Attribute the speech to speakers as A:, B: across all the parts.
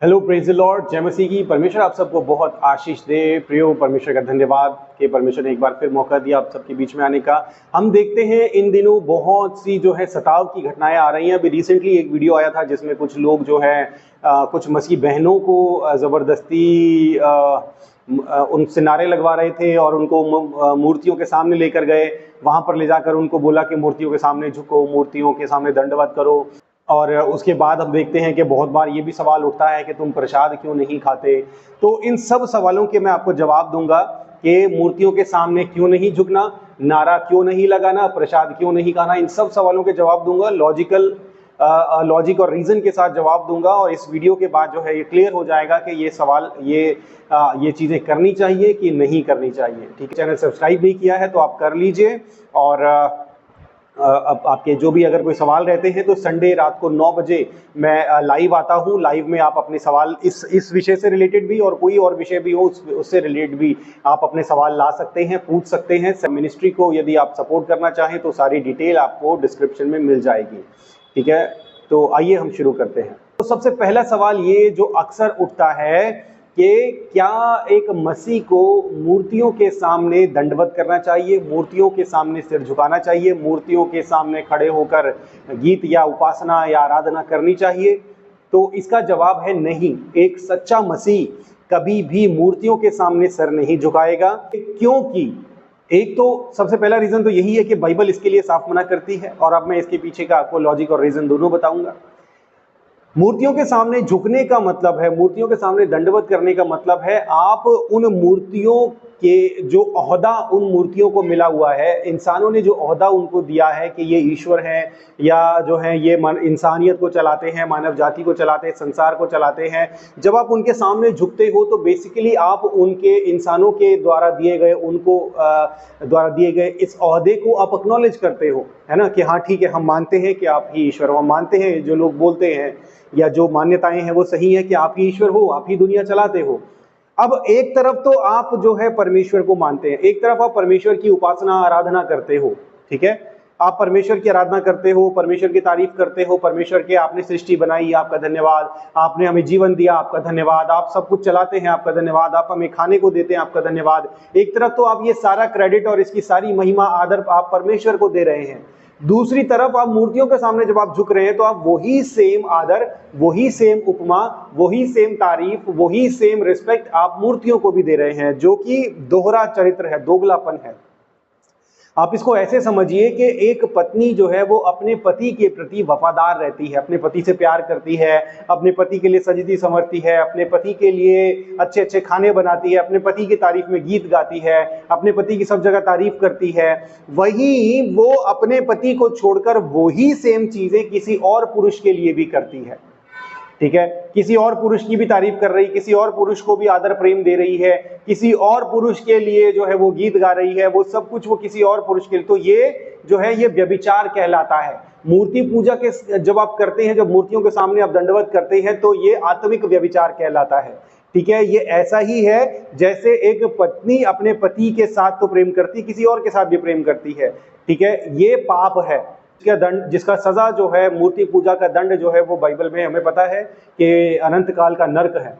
A: Hello, praise the Lord, जय मसीह की। परमेश्वर आप सबको बहुत आशीष दे। प्रियो, परमेश्वर का धन्यवाद कि परमेश्वर ने एक बार फिर मौका दिया आप सबके बीच में आने का। हम देखते हैं इन दिनों बहुत सी जो है सताव की घटनाएं आ रही हैं। अभी रिसेंटली एक वीडियो आया था जिसमें कुछ लोग जो है कुछ मसीह बहनों को ज़बरदस्ती उनसे नारे लगवा रहे थे और उनको मूर्तियों के सामने लेकर गए। वहाँ पर ले जाकर उनको बोला कि मूर्तियों के सामने झुको, मूर्तियों के सामने दंडवत करो। और उसके बाद हम देखते हैं कि बहुत बार ये भी सवाल उठता है कि तुम प्रसाद क्यों नहीं खाते। तो इन सब सवालों के मैं आपको जवाब दूंगा कि मूर्तियों के सामने क्यों नहीं झुकना, नारा क्यों नहीं लगाना, प्रसाद क्यों नहीं खाना। इन सब सवालों के जवाब दूंगा, लॉजिक और रीजन के साथ जवाब दूंगा। और इस वीडियो के बाद जो है ये क्लियर हो जाएगा कि ये सवाल ये चीज़ें करनी चाहिए कि नहीं करनी चाहिए। ठीक है, चैनल सब्सक्राइब नहीं किया है तो आप कर लीजिए। और अब आपके जो भी अगर कोई सवाल रहते हैं तो संडे रात को 9 बजे मैं लाइव आता हूँ। लाइव में आप अपने सवाल इस विषय से रिलेटेड भी और कोई और विषय भी हो उससे रिलेटेड भी आप अपने सवाल ला सकते हैं, पूछ सकते हैं। मिनिस्ट्री को यदि आप सपोर्ट करना चाहें तो सारी डिटेल आपको डिस्क्रिप्शन में मिल जाएगी। ठीक है, तो आइए हम शुरू करते हैं। तो सबसे पहला सवाल ये जो अक्सर उठता है कि क्या एक मसीह को मूर्तियों के सामने दंडवत करना चाहिए, मूर्तियों के सामने सिर झुकाना चाहिए, मूर्तियों के सामने खड़े होकर गीत या उपासना या आराधना करनी चाहिए? तो इसका जवाब है नहीं। एक सच्चा मसीह कभी भी मूर्तियों के सामने सर नहीं झुकाएगा। क्योंकि एक तो सबसे पहला रीजन तो यही है कि बाइबल इसके लिए साफ मना करती है, और अब मैं इसके पीछे का आपको लॉजिक और रीजन दोनों बताऊंगा। मूर्तियों के सामने झुकने का मतलब है, मूर्तियों के सामने दंडवत करने का मतलब है आप उन मूर्तियों के जो ओहदा उन मूर्तियों को मिला हुआ है, इंसानों ने जो ओहदा उनको दिया है कि ये ईश्वर है या जो है ये इंसानियत को चलाते हैं, मानव जाति को चलाते हैं, संसार को चलाते हैं। जब आप उनके सामने झुकते हो तो बेसिकली आप उनके इंसानों के द्वारा दिए गए इस ओहदे को आप एक्नॉलेज करते हो, है ना, कि हाँ ठीक है, हम मानते हैं कि आप ही ईश्वर हो। हम मानते हैं, जो लोग बोलते हैं या जो मान्यताएं हैं वो सही है कि आप ही ईश्वर हो, आप ही दुनिया चलाते हो। अब एक तरफ तो आप जो है परमेश्वर को मानते हैं, एक तरफ आप परमेश्वर की उपासना आराधना करते हो। ठीक है, आप परमेश्वर की आराधना करते हो, परमेश्वर की तारीफ करते हो, परमेश्वर के आपने सृष्टि बनाई, आपका धन्यवाद, आपने हमें जीवन दिया, आपका धन्यवाद, आप सब कुछ चलाते हैं, आपका धन्यवाद, आप हमें खाने को देते हैं, आपका धन्यवाद। एक तरफ तो आप ये सारा क्रेडिट और इसकी सारी महिमा आदर आप परमेश्वर को दे रहे हैं। दूसरी तरफ आप मूर्तियों के सामने जब आप झुक रहे हैं तो आप वही सेम आदर, वही सेम उपमा, वही सेम तारीफ, वही सेम रिस्पेक्ट आप मूर्तियों को भी दे रहे हैं, जो कि दोहरा चरित्र है, दोगलापन है। आप इसको ऐसे समझिए कि एक पत्नी जो है वो अपने पति के प्रति वफादार रहती है, अपने पति से प्यार करती है, अपने पति के लिए सजती संवरती है, अपने पति के लिए अच्छे अच्छे खाने बनाती है, अपने पति की तारीफ में गीत गाती है, अपने पति की सब जगह तारीफ करती है। वही वो अपने पति को छोड़कर वही सेम चीजें किसी और पुरुष के लिए भी करती है। ठीक है, किसी और पुरुष की भी तारीफ कर रही, किसी और पुरुष को भी आदर प्रेम दे रही है, किसी और पुरुष के लिए जो है वो गीत गा रही है, वो सब कुछ वो किसी और पुरुष के लिए। तो ये जो है ये व्यभिचार कहलाता है। मूर्ति पूजा के जब आप करते हैं, जब मूर्तियों के सामने आप दंडवत करते हैं तो ये आत्मिक व्यभिचार कहलाता है। ठीक है, ये ऐसा ही है जैसे एक पत्नी अपने पति के साथ तो प्रेम करती, किसी और के साथ भी प्रेम करती है। ठीक है, ये पाप है। दंड, जिसका सजा जो है, मूर्ति पूजा का दंड जो है वो बाइबल में हमें पता है कि अनंत काल का नरक है।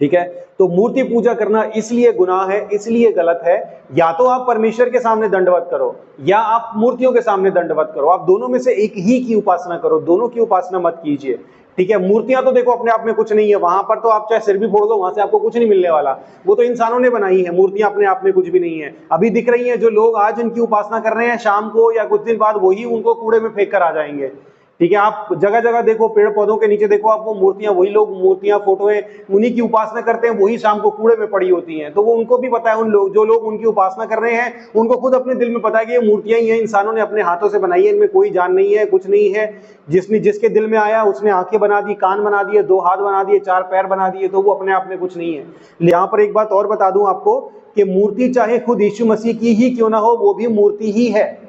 A: ठीक है, तो मूर्ति पूजा करना इसलिए गुनाह है, इसलिए गलत है। या तो आप परमेश्वर के सामने दंडवत करो या आप मूर्तियों के सामने दंडवत करो, आप दोनों में से एक ही की उपासना करो, दोनों की उपासना मत कीजिए। ठीक है, मूर्तियां तो देखो अपने आप में कुछ नहीं है, वहां पर तो आप चाहे सिर भी फोड़ दो, वहां से आपको कुछ नहीं मिलने वाला, वो तो इंसानों ने बनाई है। मूर्तियां अपने आप में कुछ भी नहीं है। अभी दिख रही हैं जो लोग आज उनकी उपासना कर रहे हैं, शाम को या कुछ दिन बाद वही उनको कूड़े में फेंक कर आ जाएंगे। ठीक है, आप जगह जगह देखो, पेड़ पौधों के नीचे देखो, आप वो मूर्तियां, वही लोग मूर्तियां फोटोएं उन्हीं की उपासना करते हैं, वही शाम को कूड़े में पड़ी होती हैं। तो वो उनको भी पता है, उन लोग जो लोग उनकी उपासना कर रहे हैं उनको खुद अपने दिल में पता है कि ये मूर्तियां ही हैं, इंसानों ने अपने हाथों से बनाई है, इनमें कोई जान नहीं है, कुछ नहीं है। जिसके दिल में आया उसने आंखें बना दी, कान बना दिए, 2 हाथ बना दिए, 4 पैर बना दिए, तो वो अपने आप में कुछ नहीं है। यहाँ पर एक बात और बता दूं आपको कि मूर्ति चाहे खुद यीशु मसीह की ही क्यों ना हो, वो भी मूर्ति ही है।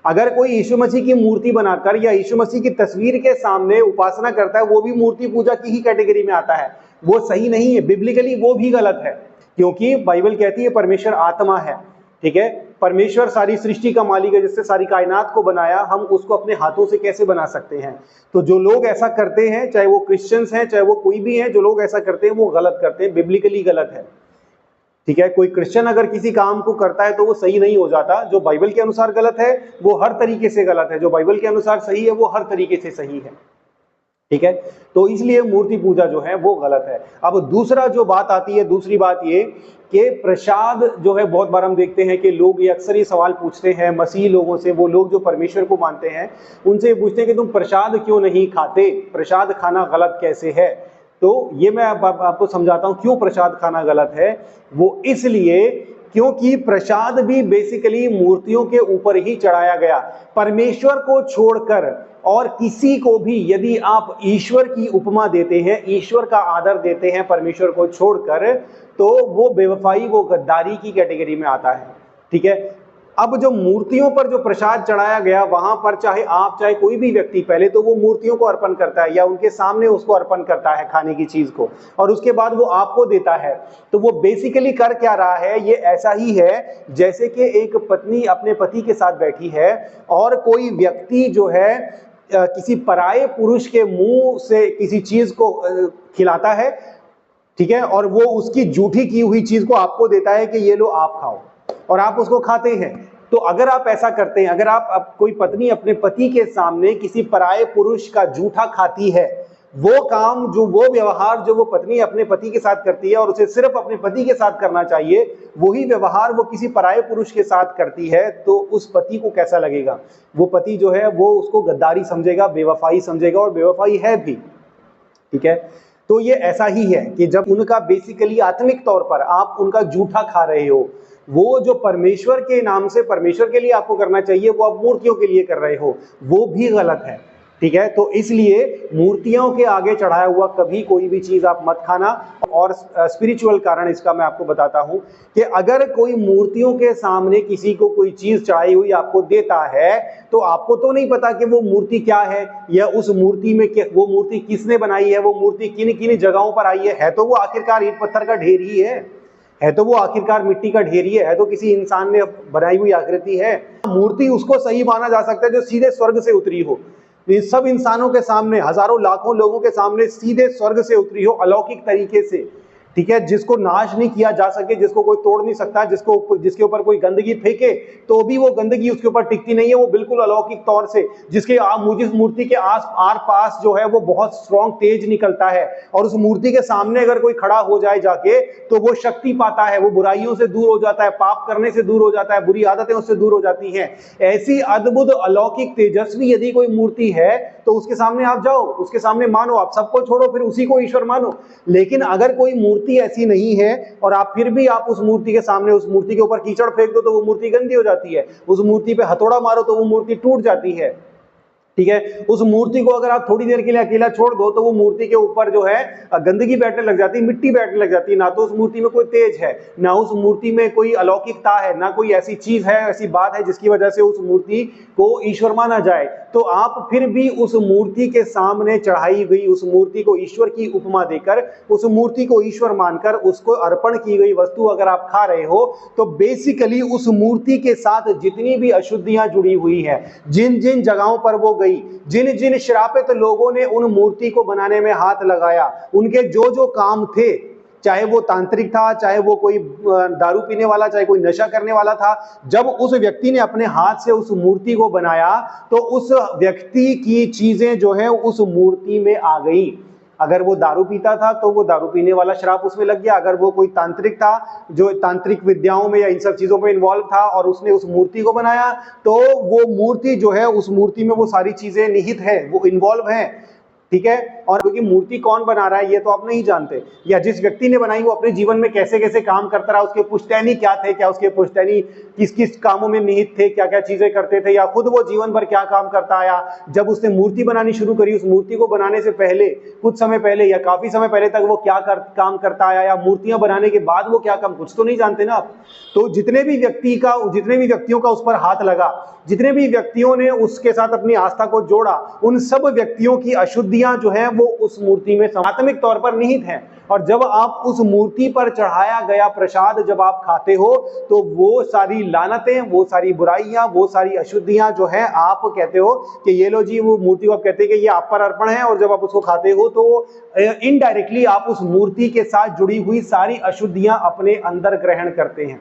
A: अगर कोई यीशु मसीह की मूर्ति बनाकर या यीशु मसीह की तस्वीर के सामने उपासना करता है, वो भी मूर्ति पूजा की ही कैटेगरी में आता है। वो सही नहीं है, बिब्लिकली वो भी गलत है, क्योंकि बाइबल कहती है परमेश्वर आत्मा है। ठीक है, परमेश्वर सारी सृष्टि का मालिक है, जिससे सारी कायनात को बनाया, हम उसको अपने हाथों से कैसे बना सकते हैं? तो जो लोग ऐसा करते हैं, चाहे वो क्रिश्चियंस हैं, चाहे वो कोई भी है, जो लोग ऐसा करते हैं वो गलत करते हैं, बिब्लिकली गलत है। ठीक है, कोई क्रिश्चियन अगर किसी काम को करता है तो वो सही नहीं हो जाता। जो बाइबल के अनुसार गलत है वो हर तरीके से गलत है, जो बाइबल के अनुसार सही है वो हर तरीके से सही है। ठीक है, तो इसलिए मूर्ति पूजा जो है वो गलत है। अब दूसरा जो बात आती है, दूसरी बात ये कि प्रसाद जो है, बहुत बार हम देखते हैं कि लोग ये अक्सर ये सवाल पूछते हैं मसीही लोगों से, वो लोग जो परमेश्वर को मानते हैं, उनसे ये पूछते हैं कि तुम प्रसाद क्यों नहीं खाते, प्रसाद खाना गलत कैसे है? तो ये मैं आपको समझाता हूं क्यों प्रसाद खाना गलत है। वो इसलिए क्योंकि प्रसाद भी बेसिकली मूर्तियों के ऊपर ही चढ़ाया गया। परमेश्वर को छोड़कर और किसी को भी यदि आप ईश्वर की उपमा देते हैं, ईश्वर का आदर देते हैं परमेश्वर को छोड़कर, तो वो बेवफाई, वो गद्दारी की कैटेगरी में आता है। ठीक है, अब जो मूर्तियों पर जो प्रसाद चढ़ाया गया, वहां पर चाहे आप चाहे कोई भी व्यक्ति, पहले तो वो मूर्तियों को अर्पण करता है या उनके सामने उसको अर्पण करता है खाने की चीज को, और उसके बाद वो आपको देता है। तो वो बेसिकली कर क्या रहा है? ये ऐसा ही है जैसे कि एक पत्नी अपने पति के साथ बैठी है और कोई व्यक्ति जो है किसी पराये पुरुष के मुंह से किसी चीज को खिलाता है, ठीक है, और वो उसकी जूठी की हुई चीज को आपको देता है कि ये लो आप खाओ, और आप उसको खाते हैं। तो अगर आप ऐसा करते हैं, अगर आप कोई पत्नी अपने पति के सामने किसी पराये पुरुष का जूठा खाती है, वो काम जो वो व्यवहार जो वो पत्नी अपने पति के साथ करती है और उसे सिर्फ अपने पति के साथ करना चाहिए, वही व्यवहार वो किसी पराये पुरुष के साथ करती है, तो उस पति को कैसा लगेगा? वो पति जो है वो उसको गद्दारी समझेगा, बेवफाई समझेगा, और बेवफाई है भी। ठीक है, तो ये ऐसा ही है कि जब उनका बेसिकली आत्मिक तौर पर आप उनका जूठा खा रहे हो, वो जो परमेश्वर के नाम से परमेश्वर के लिए आपको करना चाहिए वो आप मूर्तियों के लिए कर रहे हो, वो भी गलत है। ठीक है, तो इसलिए मूर्तियों के आगे चढ़ाया हुआ कभी कोई भी चीज आप मत खाना। और स्पिरिचुअल कारण इसका मैं आपको बताता हूं कि अगर कोई मूर्तियों के सामने किसी को कोई चीज चढ़ाई हुई आपको देता है, तो आपको तो नहीं पता कि वो मूर्ति क्या है, या उस मूर्ति में वो मूर्ति किसने बनाई है, वो मूर्ति किन किन जगहों पर आई है तो वो आखिरकार ईंट पत्थर का ढेर ही है तो वो आखिरकार मिट्टी का ढेर ही है तो किसी इंसान ने बनाई हुई आकृति है। मूर्ति उसको सही माना जा सकता है जो सीधे स्वर्ग से उतरी हो, सब इंसानों के सामने, हजारों लाखों लोगों के सामने सीधे स्वर्ग से उतरी हो अलौकिक तरीके से। ठीक है, जिसको नाश नहीं किया जा सके, जिसको कोई तोड़ नहीं सकता, जिसके ऊपर कोई गंदगी फेंके तो भी वो गंदगी उसके ऊपर टिकती नहीं है, वो बिल्कुल अलौकिक तौर से, जिसके मुझे मूर्ति के आर पास जो है वो बहुत स्ट्रॉन्ग तेज निकलता है, और उस मूर्ति के सामने अगर कोई खड़ा हो जाए जाके तो वो शक्ति पाता है, वो बुराइयों से दूर हो जाता है, पाप करने से दूर हो जाता है, बुरी आदतें उससे दूर हो जाती हैं। ऐसी अद्भुत अलौकिक तेजस्वी यदि कोई मूर्ति है तो उसके सामने आप जाओ, उसके सामने मानो, आप सबको छोड़ो, फिर उसी को ईश्वर मानो। लेकिन अगर कोई मूर्ति ऐसी नहीं है और आप फिर भी आप उस मूर्ति के सामने, उस मूर्ति के ऊपर कीचड़ फेंक दो तो वो मूर्ति गंदी हो जाती है, उस मूर्ति पे हथौड़ा मारो तो वो मूर्ति टूट जाती है। ठीक है, उस मूर्ति को अगर आप थोड़ी देर के लिए अकेला छोड़ दो तो वो मूर्ति के ऊपर जो है गंदगी बैठने लग जाती है, मिट्टी बैठने लग जाती है। ना तो उस मूर्ति में कोई तेज है, ना उस मूर्ति में कोई अलौकिकता है, ना कोई ऐसी चीज है, ऐसी बात है जिसकी वजह से उस मूर्ति को ईश्वर माना जाए। तो आप फिर भी उस मूर्ति के सामने चढ़ाई गई, उस मूर्ति को ईश्वर की उपमा देकर, उस मूर्ति को ईश्वर मानकर उसको अर्पण की गई वस्तु अगर आप खा रहे हो, तो बेसिकली उस मूर्ति के साथ जितनी भी अशुद्धियां जुड़ी हुई है, जिन जिन जगहों पर वो गई, जिन जिन श्रापित लोगों ने उन मूर्ति को बनाने में हाथ लगाया, उनके जो जो काम थे, चाहे वो तांत्रिक था, चाहे वो कोई दारू पीने वाला, चाहे कोई नशा करने वाला था, जब उस व्यक्ति ने अपने हाथ से उस मूर्ति को बनाया तो उस व्यक्ति की चीजें जो है उस मूर्ति में आ गई। अगर वो दारू पीता था तो वो दारू पीने वाला श्राप उसमें लग गया, अगर वो कोई तांत्रिक था जो तांत्रिक विद्याओं में या इन सब चीजों में इन्वॉल्व था और उसने उस मूर्ति को बनाया, तो वो मूर्ति जो है, उस मूर्ति में वो सारी चीजें निहित है, वो इन्वॉल्व है। ठीक है, और क्योंकि मूर्ति कौन बना रहा है ये तो आप नहीं जानते, या जिस व्यक्ति ने बनाई वो अपने जीवन में कैसे कैसे काम करता रहा, उसके पुश्तैनी क्या थे, क्या उसके पुश्तैनी किस किस कामों में निहित थे, क्या क्या चीजें करते थे, या खुद वो जीवन भर क्या काम करता आया। जब उसने मूर्ति बनानी शुरू करी, उस मूर्ति को बनाने से पहले, कुछ समय पहले या काफी समय पहले तक वो क्या काम करता आया, या मूर्तियां बनाने के बाद वो क्या काम, कुछ तो नहीं जानते ना आप। तो जितने भी व्यक्तियों का उस पर हाथ लगा, जितने भी व्यक्तियों ने उसके साथ अपनी आस्था को जोड़ा, उन सब व्यक्तियों की अशुद्धियां अशुद्धियां जो है वो उस मूर्ति में आत्मिक तौर पर निहित हैं। और जब आप उस मूर्ति पर चढ़ाया गया प्रसाद जब आप खाते हो तो वो सारी लानतें, वो सारी बुराइयां, वो सारी अशुद्धियां जो है आप कहते हो कि ये लो जी, वो मूर्ति को आप कहते हैं कि ये आप पर अर्पण है, और जब आप उसको खाते हो तो इनडायरेक्टली आप उस मूर्ति के साथ जुड़ी हुई सारी अशुद्धियां अपने अंदर ग्रहण करते हैं।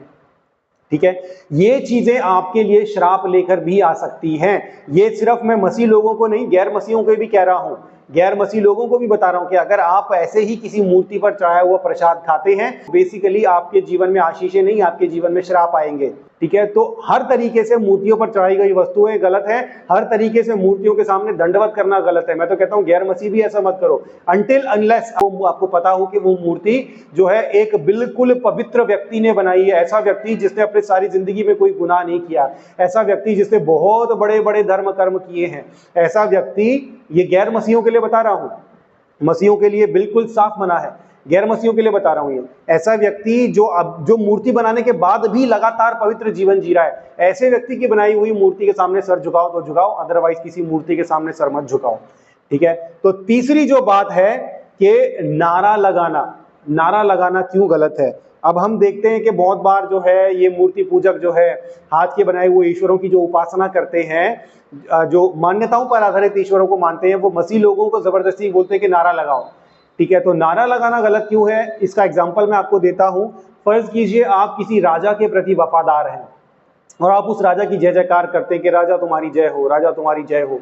A: ठीक है, ये चीजें आपके लिए श्राप लेकर भी आ सकती हैं। ये सिर्फ मैं मसीह लोगों को नहीं, गैर मसीहों को भी कह रहा हूं, गैर मसीह लोगों को भी बता रहा हूं कि अगर आप ऐसे ही किसी मूर्ति पर चढ़ाया हुआ प्रसाद खाते हैं, बेसिकली आपके जीवन में आशीषें नहीं, आपके जीवन में श्राप आएंगे। ठीक है, तो हर तरीके से मूर्तियों पर चढ़ाई गई वस्तुएं गलत है, हर तरीके से मूर्तियों के सामने दंडवत करना गलत है। मैं तो कहता हूं गैर मसीह भी ऐसा मत करो, अनटिल अनलेस आपको पता हो कि वो मूर्ति जो है एक बिल्कुल पवित्र व्यक्ति ने बनाई है, ऐसा व्यक्ति जिसने अपनी सारी जिंदगी में कोई गुनाह नहीं किया, ऐसा व्यक्ति जिसने बहुत बड़े बड़े धर्म कर्म किए हैं, ऐसा व्यक्ति, ये गैर मसीहों के लिए बता रहा हूं, मसीहों के लिए बिल्कुल साफ मना है, गैर मसीहों के लिए बता रहा हूं। ये ऐसा व्यक्ति जो मूर्ति बनाने के बाद भी लगातार पवित्र जीवन जी रहा है, ऐसे व्यक्ति की बनाई हुई मूर्ति के सामने सर झुकाओ तो झुकाओ, अदरवाइज किसी मूर्ति के सामने सर मत झुकाओ। ठीक है, तो तीसरी जो बात है कि नारा लगाना क्यों गलत है। अब हम देखते हैं कि बहुत बार जो है ये मूर्ति पूजक जो है हाथ के बनाए हुए ईश्वरों की जो उपासना करते हैं, जो मान्यताओं पर आधारित ईश्वरों को मानते हैं, वो मसीह लोगों को जबरदस्ती बोलते हैं कि नारा लगाओ। ठीक है, तो नारा लगाना गलत क्यों है, इसका एग्जाम्पल मैं आपको देता हूं। फर्ज कीजिए आप किसी राजा के प्रति वफादार हैं और आप उस राजा की जय जयकार करते हैं कि राजा तुम्हारी जय हो, राजा तुम्हारी जय हो।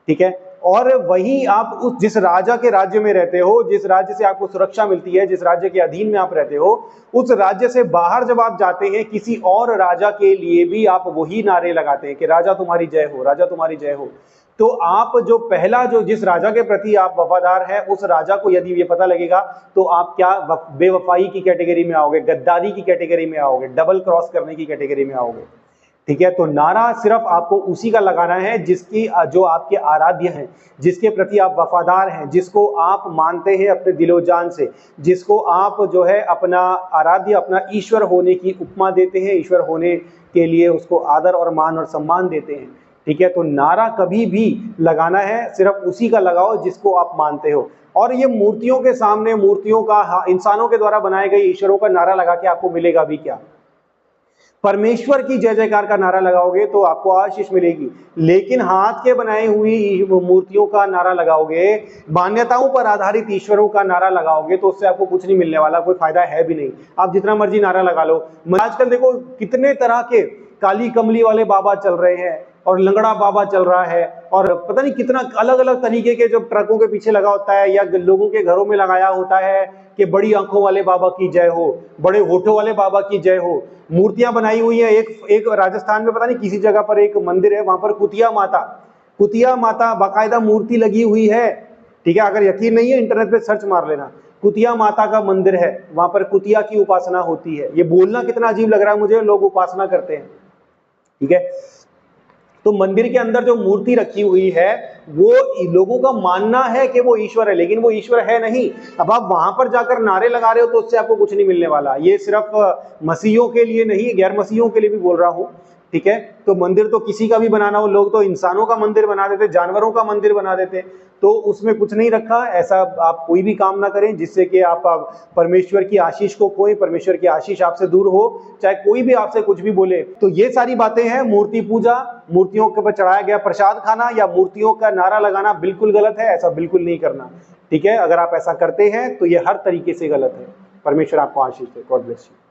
A: ठीक है, और वहीं आप उस जिस राजा के राज्य में रहते हो, जिस राज्य से आपको सुरक्षा मिलती है, जिस राज्य के अधीन में आप रहते हो, उस राज्य से बाहर जब आप जाते हैं किसी और राजा के लिए भी आप वही नारे लगाते हैं कि राजा तुम्हारी जय हो, राजा तुम्हारी जय हो। तो आप जो पहला जो जिस राजा के प्रति आप वफादार हैं, उस राजा को यदि ये पता लगेगा तो आप क्या बेवफाई की कैटेगरी में आओगे, गद्दारी की कैटेगरी में आओगे, डबल क्रॉस करने की कैटेगरी में आओगे। ठीक है, तो नारा सिर्फ आपको उसी का लगाना है जिसकी जो आपके आराध्य हैं, जिसके प्रति आप वफादार हैं, जिसको आप मानते हैं अपने दिलो जान से, जिसको आप जो है अपना आराध्य, अपना ईश्वर होने की उपमा देते हैं, ईश्वर होने के लिए उसको आदर और मान और सम्मान देते हैं। ठीक है, तो नारा कभी भी लगाना है सिर्फ उसी का लगाओ जिसको आप मानते हो। और ये मूर्तियों के सामने, मूर्तियों का, इंसानों के द्वारा बनाए गए ईश्वरों का नारा लगा के आपको मिलेगा भी क्या। परमेश्वर की जय जयकार का नारा लगाओगे तो आपको आशीष मिलेगी, लेकिन हाथ के बनाई हुई मूर्तियों का नारा लगाओगे, मान्यताओं पर आधारित ईश्वरों का नारा लगाओगे तो उससे आपको कुछ नहीं मिलने वाला, कोई फायदा है भी नहीं। आप जितना मर्जी नारा लगा लो। आजकल देखो कितने तरह के काली कमली वाले बाबा चल रहे हैं और लंगड़ा बाबा चल रहा है, और पता नहीं कितना अलग अलग तरीके के जो ट्रकों के पीछे लगा होता है या लोगों के घरों में लगाया होता है कि बड़ी आंखों वाले बाबा की जय हो, बड़े होठों वाले बाबा की जय हो। मूर्तियां बनाई हुई है। एक राजस्थान में पता नहीं किसी जगह पर एक मंदिर है, वहां पर कुतिया माता बाकायदा मूर्ति लगी हुई है। ठीक है, अगर यकीन नहीं है इंटरनेट पे सर्च मार लेना, कुतिया माता का मंदिर है, वहां पर कुतिया की उपासना होती है। ये बोलना कितना अजीब लग रहा है मुझे, लोग उपासना करते हैं। ठीक है, तो मंदिर के अंदर जो मूर्ति रखी हुई है वो लोगों का मानना है कि वो ईश्वर है, लेकिन वो ईश्वर है नहीं। अब आप वहां पर जाकर नारे लगा रहे हो तो उससे आपको कुछ नहीं मिलने वाला। ये सिर्फ मसीहियों के लिए नहीं, गैर मसीहियों के लिए भी बोल रहा हूं। ठीक है, तो मंदिर तो किसी का भी बनाना हो, लोग तो इंसानों का मंदिर बना देते, जानवरों का मंदिर बना देते, तो उसमें कुछ नहीं रखा। ऐसा आप कोई भी काम ना करें जिससे कि आप परमेश्वर की आशीष को खोएं, परमेश्वर की आशीष आपसे दूर हो, चाहे कोई भी आपसे कुछ भी बोले। तो ये सारी बातें हैं। मूर्ति पूजा, मूर्तियों के ऊपर चढ़ाया गया प्रसाद खाना या मूर्तियों का नारा लगाना बिल्कुल गलत है। ऐसा बिल्कुल नहीं करना। ठीक है, अगर आप ऐसा करते हैं तो ये हर तरीके से गलत है। परमेश्वर आपको आशीष दे। God bless you.